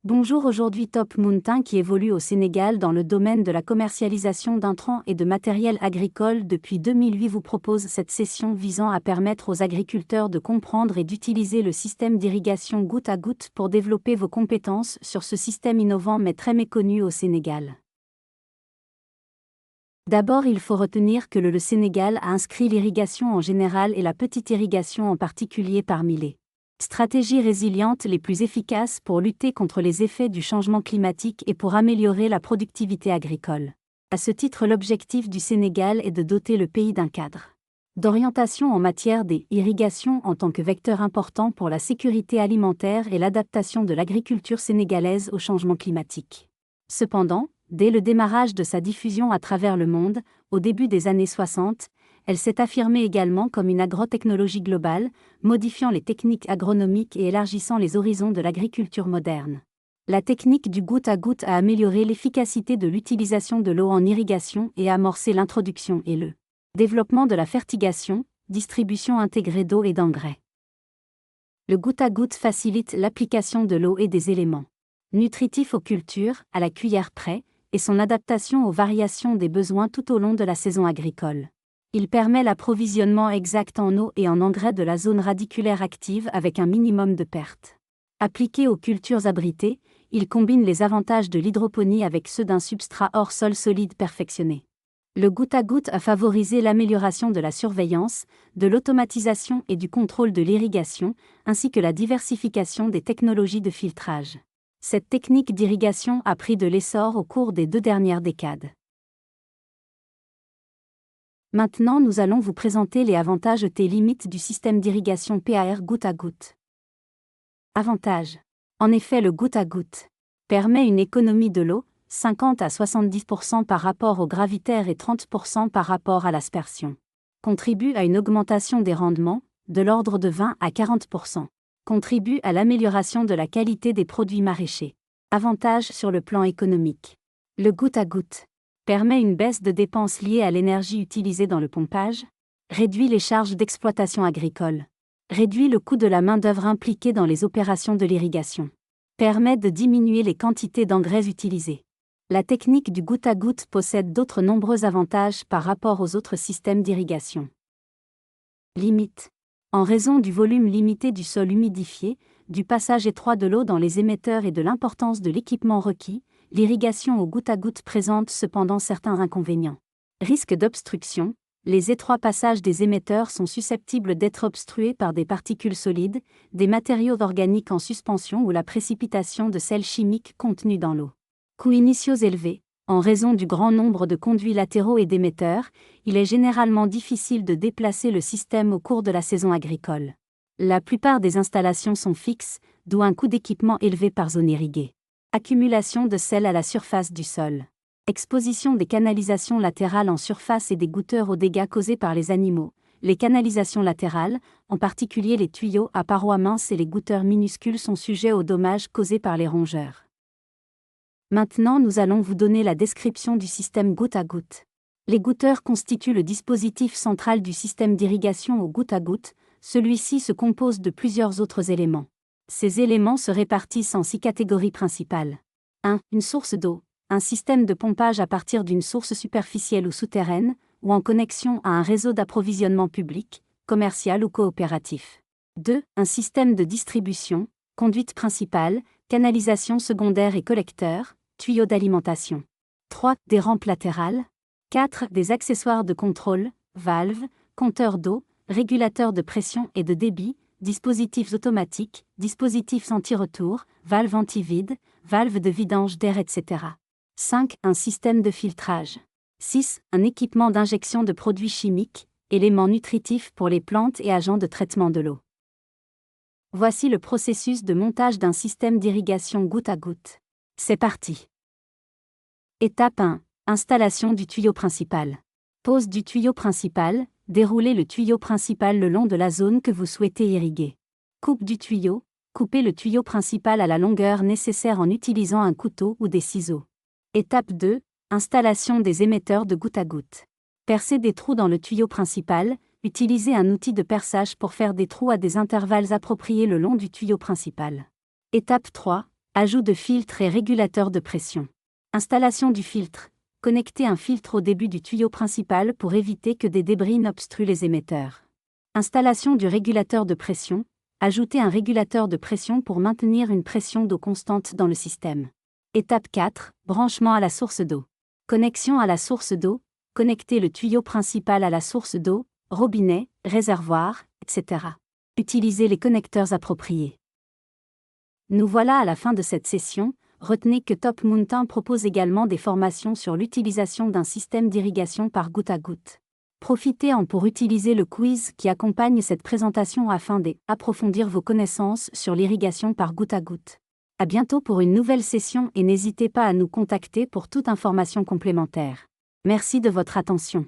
Bonjour, aujourd'hui Top Mountain qui évolue au Sénégal dans le domaine de la commercialisation d'intrants et de matériel agricole depuis 2008 vous propose cette session visant à permettre aux agriculteurs de comprendre et d'utiliser le système d'irrigation goutte à goutte pour développer vos compétences sur ce système innovant mais très méconnu au Sénégal. D'abord, il faut retenir que le Sénégal a inscrit l'irrigation en général et la petite irrigation en particulier parmi les stratégies résilientes les plus efficaces pour lutter contre les effets du changement climatique et pour améliorer la productivité agricole. À ce titre, l'objectif du Sénégal est de doter le pays d'un cadre d'orientation en matière d'irrigation en tant que vecteur important pour la sécurité alimentaire et l'adaptation de l'agriculture sénégalaise au changement climatique. Cependant, dès le démarrage de sa diffusion à travers le monde, au début des années 60, elle s'est affirmée également comme une agrotechnologie globale, modifiant les techniques agronomiques et élargissant les horizons de l'agriculture moderne. La technique du goutte à goutte a amélioré l'efficacité de l'utilisation de l'eau en irrigation et a amorcé l'introduction et le développement de la fertigation, distribution intégrée d'eau et d'engrais. Le goutte à goutte facilite l'application de l'eau et des éléments nutritifs aux cultures, à la cuillère près, et son adaptation aux variations des besoins tout au long de la saison agricole. Il permet l'approvisionnement exact en eau et en engrais de la zone radiculaire active avec un minimum de pertes. Appliqué aux cultures abritées, il combine les avantages de l'hydroponie avec ceux d'un substrat hors sol solide perfectionné. Le goutte à goutte a favorisé l'amélioration de la surveillance, de l'automatisation et du contrôle de l'irrigation, ainsi que la diversification des technologies de filtrage. Cette technique d'irrigation a pris de l'essor au cours des 2 dernières décades. Maintenant, nous allons vous présenter les avantages et limites du système d'irrigation PAR goutte à goutte. Avantages. En effet, le goutte à goutte permet une économie de l'eau, 50 à 70% par rapport au gravitaire et 30% par rapport à l'aspersion. Contribue à une augmentation des rendements, de l'ordre de 20 à 40%. Contribue à l'amélioration de la qualité des produits maraîchers. Avantages sur le plan économique. Le goutte à goutte permet une baisse de dépenses liées à l'énergie utilisée dans le pompage, réduit les charges d'exploitation agricole, réduit le coût de la main-d'œuvre impliquée dans les opérations de l'irrigation, permet de diminuer les quantités d'engrais utilisées. La technique du goutte à goutte possède d'autres nombreux avantages par rapport aux autres systèmes d'irrigation. Limite. En raison du volume limité du sol humidifié, du passage étroit de l'eau dans les émetteurs et de l'importance de l'équipement requis, l'irrigation au goutte à goutte présente cependant certains inconvénients. Risque d'obstruction. Les étroits passages des émetteurs sont susceptibles d'être obstrués par des particules solides, des matériaux organiques en suspension ou la précipitation de sels chimiques contenus dans l'eau. Coûts initiaux élevés. En raison du grand nombre de conduits latéraux et d'émetteurs, il est généralement difficile de déplacer le système au cours de la saison agricole. La plupart des installations sont fixes, d'où un coût d'équipement élevé par zone irriguée. Accumulation de sel à la surface du sol. Exposition des canalisations latérales en surface et des goutteurs aux dégâts causés par les animaux. Les canalisations latérales, en particulier les tuyaux à parois minces et les goutteurs minuscules sont sujets aux dommages causés par les rongeurs. Maintenant, nous allons vous donner la description du système goutte à goutte. Les goutteurs constituent le dispositif central du système d'irrigation au goutte à goutte. Celui-ci se compose de plusieurs autres éléments. Ces éléments se répartissent en 6 catégories principales. 1. Une source d'eau. Un système de pompage à partir d'une source superficielle ou souterraine, ou en connexion à un réseau d'approvisionnement public, commercial ou coopératif. 2. Un système de distribution, conduite principale, canalisation secondaire et collecteur, tuyaux d'alimentation. 3. Des rampes latérales. 4. Des accessoires de contrôle, valves, compteurs d'eau, régulateurs de pression et de débit, dispositifs automatiques, dispositifs anti-retour, valves anti-vide, valves de vidange d'air, etc. 5. Un système de filtrage. 6. Un équipement d'injection de produits chimiques, éléments nutritifs pour les plantes et agents de traitement de l'eau. Voici le processus de montage d'un système d'irrigation goutte à goutte. C'est parti. Étape 1. Installation du tuyau principal. Pose du tuyau principal. Déroulez le tuyau principal le long de la zone que vous souhaitez irriguer. Coupe du tuyau. Coupez le tuyau principal à la longueur nécessaire en utilisant un couteau ou des ciseaux. Étape 2. Installation des émetteurs de goutte à goutte. Percez des trous dans le tuyau principal. Utilisez un outil de perçage pour faire des trous à des intervalles appropriés le long du tuyau principal. Étape 3. Ajout de filtres et régulateurs de pression. Installation du filtre. Connectez un filtre au début du tuyau principal pour éviter que des débris n'obstruent les émetteurs. Installation du régulateur de pression. Ajoutez un régulateur de pression pour maintenir une pression d'eau constante dans le système. Étape 4. Branchement à la source d'eau. Connexion à la source d'eau. Connectez le tuyau principal à la source d'eau, robinet, réservoir, etc. Utilisez les connecteurs appropriés. Nous voilà à la fin de cette session. Retenez que Top Mountain propose également des formations sur l'utilisation d'un système d'irrigation par goutte à goutte. Profitez-en pour utiliser le quiz qui accompagne cette présentation afin d'approfondir vos connaissances sur l'irrigation par goutte à goutte. À bientôt pour une nouvelle session et n'hésitez pas à nous contacter pour toute information complémentaire. Merci de votre attention.